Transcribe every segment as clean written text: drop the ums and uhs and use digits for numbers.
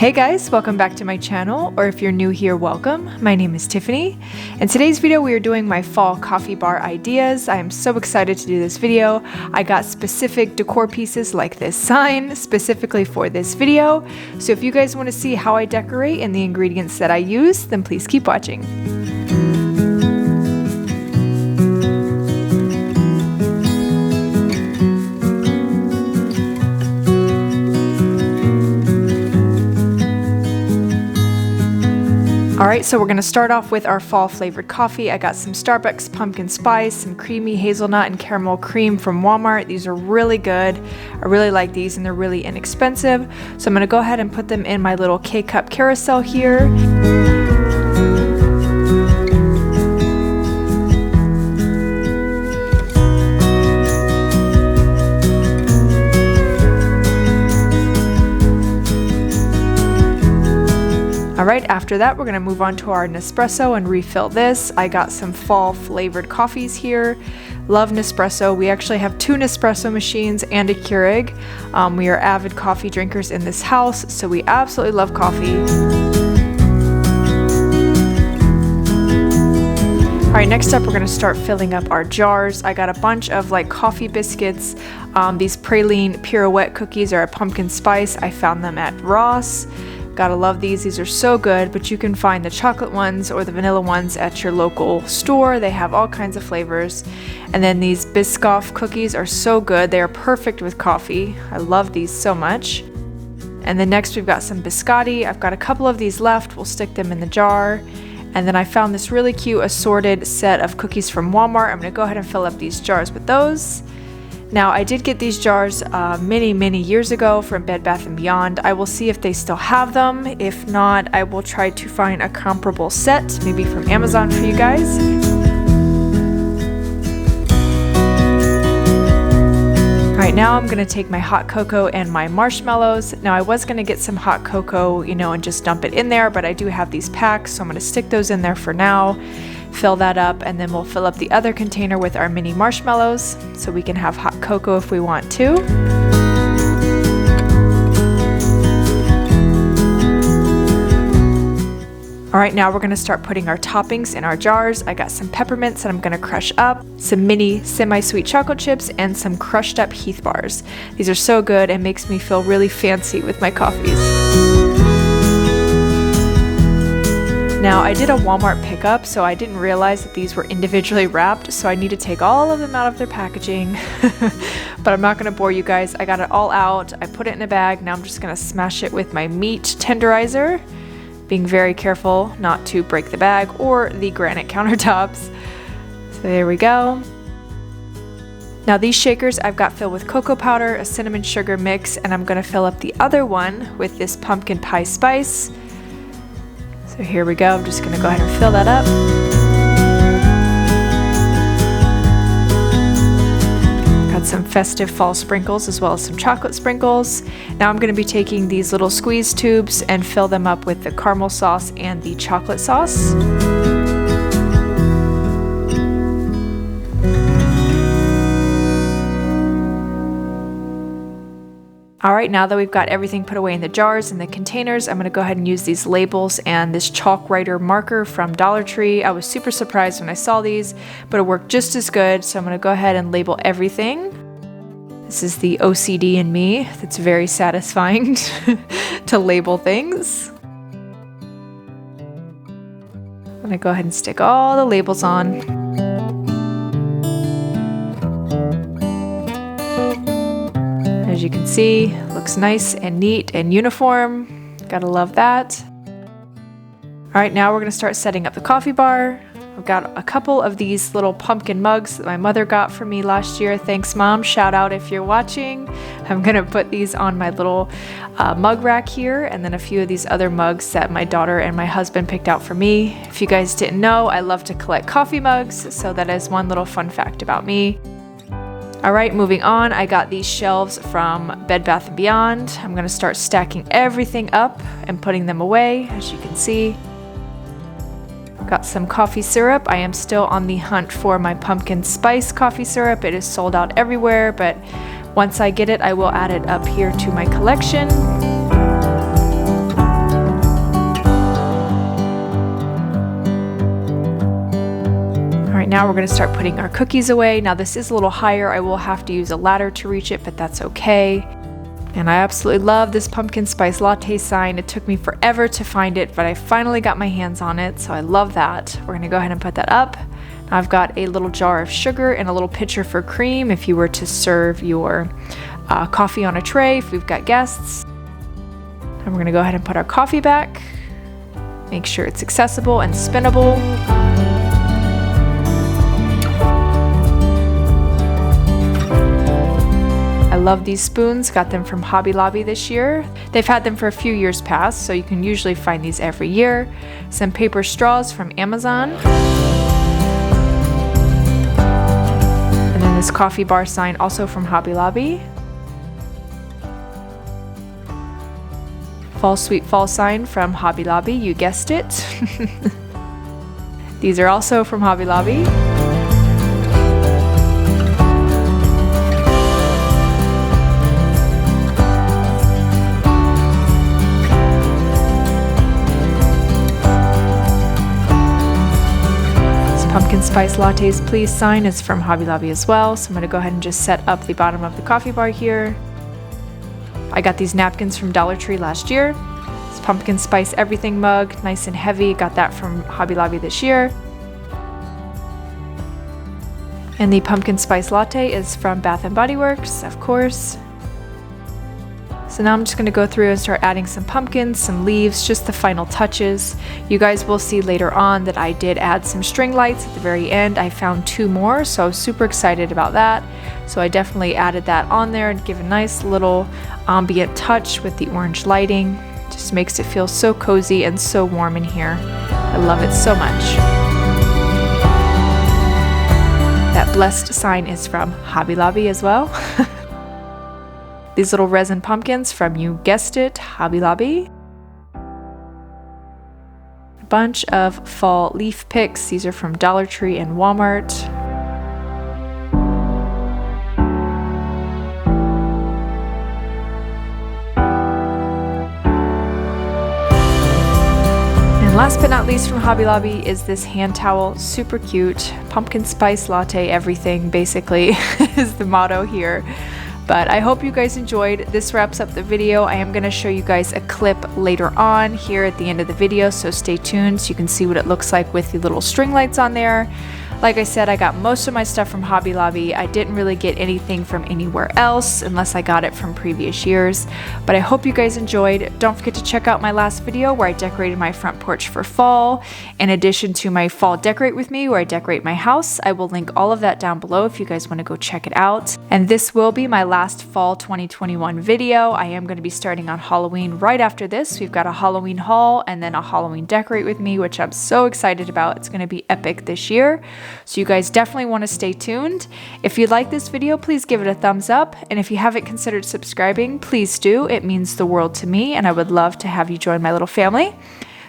Hey guys, welcome back to my channel, or if you're new here, welcome. My name is Tiffany. In today's video, we are doing my fall coffee bar ideas. I am so excited to do this video. I got specific decor pieces like this sign specifically for this video. So if you guys want to see how I decorate and the ingredients that I use, then please keep watching. Alright, so we're going to start off with our fall flavored coffee. I got some Starbucks pumpkin spice, some creamy hazelnut and caramel cream from Walmart. These are really good. I really like these and they're really inexpensive. So I'm going to go ahead and put them in my little K-cup carousel here. Alright, after that we're going to move on to our Nespresso and refill this. I got some fall flavored coffees here. Love Nespresso. We actually have 2 Nespresso machines and a Keurig. We are avid coffee drinkers in this house, so we absolutely love coffee. Alright, next up we're going to start filling up our jars. I got a bunch of like coffee biscuits. These praline pirouette cookies are a pumpkin spice. I found them at Ross. Gotta love these are so good, but you can find the chocolate ones or the vanilla ones at your local store. They have all kinds of flavors. And then these Biscoff cookies are so good. They are perfect with coffee. I love these so much. And then next we've got some biscotti. I've got a couple of these left. We'll stick them in the jar. And then I found this really cute assorted set of cookies from Walmart. I'm gonna go ahead and fill up these jars with those. Now, I did get these jars many years ago from Bed Bath & Beyond. I will see if they still have them. If not, I will try to find a comparable set, maybe from Amazon for you guys. Alright, now I'm going to take my hot cocoa and my marshmallows. Now, I was going to get some hot cocoa, and just dump it in there, but I do have these packs, so I'm going to stick those in there for now. Fill that up, and then we'll fill up the other container with our mini marshmallows so we can have hot cocoa if we want to. Alright, now we're going to start putting our toppings in our jars. I got some peppermints that I'm going to crush up, some mini semi-sweet chocolate chips, and some crushed up Heath bars. These are so good and makes me feel really fancy with my coffees. Now, I did a Walmart pickup, so I didn't realize that these were individually wrapped, so I need to take all of them out of their packaging. But I'm not going to bore you guys. I got it all out. I put it in a bag. Now I'm just going to smash it with my meat tenderizer, being very careful not to break the bag or the granite countertops. So there we go. Now these shakers I've got filled with cocoa powder, a cinnamon sugar mix, and I'm going to fill up the other one with this pumpkin pie spice. So here we go, I'm just going to go ahead and fill that up. Got some festive fall sprinkles as well as some chocolate sprinkles. Now I'm going to be taking these little squeeze tubes and fill them up with the caramel sauce and the chocolate sauce. Alright, now that we've got everything put away in the jars and the containers, I'm going to go ahead and use these labels and this chalk writer marker from Dollar Tree. I was super surprised when I saw these, but it worked just as good, so I'm going to go ahead and label everything. This is the OCD in me that's very satisfying to label things. I'm going to go ahead and stick all the labels on. As you can see, looks nice and neat and uniform. Gotta love that. Alright, now we're gonna start setting up the coffee bar. I've got a couple of these little pumpkin mugs that my mother got for me last year. Thanks, Mom. Shout out if you're watching. I'm gonna put these on my little mug rack here, and then a few of these other mugs that my daughter and my husband picked out for me. If you guys didn't know, I love to collect coffee mugs, so that is one little fun fact about me. Alright, moving on, I got these shelves from Bed Bath & Beyond. I'm going to start stacking everything up and putting them away, as you can see. Got some coffee syrup. I am still on the hunt for my pumpkin spice coffee syrup. It is sold out everywhere, but once I get it, I will add it up here to my collection. now we're going to start putting our cookies away. Now this is a little higher. I will have to use a ladder to reach it, but that's okay. And I absolutely love this pumpkin spice latte sign. It took me forever to find it, but I finally got my hands on it, so I love that. We're going to go ahead and put that up. Now I've got a little jar of sugar and a little pitcher for cream if you were to serve your coffee on a tray if we've got guests. And we're going to go ahead and put our coffee back. Make sure it's accessible and spinnable. I love these spoons, got them from Hobby Lobby this year. They've had them for a few years past, so you can usually find these every year. Some paper straws from Amazon. And then this coffee bar sign also from Hobby Lobby. Fall Sweet Fall sign from Hobby Lobby, you guessed it. These are also from Hobby Lobby. Pumpkin Spice Lattes Please sign is from Hobby Lobby as well, so I'm going to go ahead and just set up the bottom of the coffee bar here. I got these napkins from Dollar Tree last year. This Pumpkin Spice Everything mug, nice and heavy, got that from Hobby Lobby this year. And the Pumpkin Spice Latte is from Bath & Body Works, of course. So now I'm just going to go through and start adding some pumpkins, some leaves, just the final touches. You guys will see later on that I did add some string lights at the very end. I found 2 more, so I was super excited about that. So I definitely added that on there and give a nice little ambient touch with the orange lighting. Just makes it feel so cozy and so warm in here. I love it so much. That blessed sign is from Hobby Lobby as well. These little resin pumpkins from, you guessed it, Hobby Lobby. A bunch of fall leaf picks. These are from Dollar Tree and Walmart. And last but not least from Hobby Lobby is this hand towel. Super cute. Pumpkin spice latte everything, basically, is the motto here. But I hope you guys enjoyed. This wraps up the video. I am going to show you guys a clip later on here at the end of the video, so stay tuned so you can see what it looks like with the little string lights on there. Like I said, I got most of my stuff from Hobby Lobby. I didn't really get anything from anywhere else unless I got it from previous years. But I hope you guys enjoyed. Don't forget to check out my last video where I decorated my front porch for fall, in addition to my fall decorate with me where I decorate my house. I will link all of that down below if you guys want to go check it out. And this will be my last fall 2021 video. I am going to be starting on Halloween right after this. We've got a Halloween haul and then a Halloween decorate with me, which I'm so excited about. It's going to be epic this year. So you guys definitely want to stay tuned. If you like this video, please give it a thumbs up. And if you haven't considered subscribing, please do. It means the world to me and I would love to have you join my little family.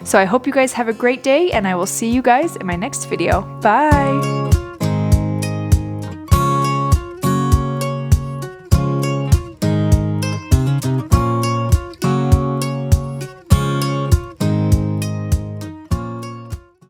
So I hope you guys have a great day and I will see you guys in my next video. Bye!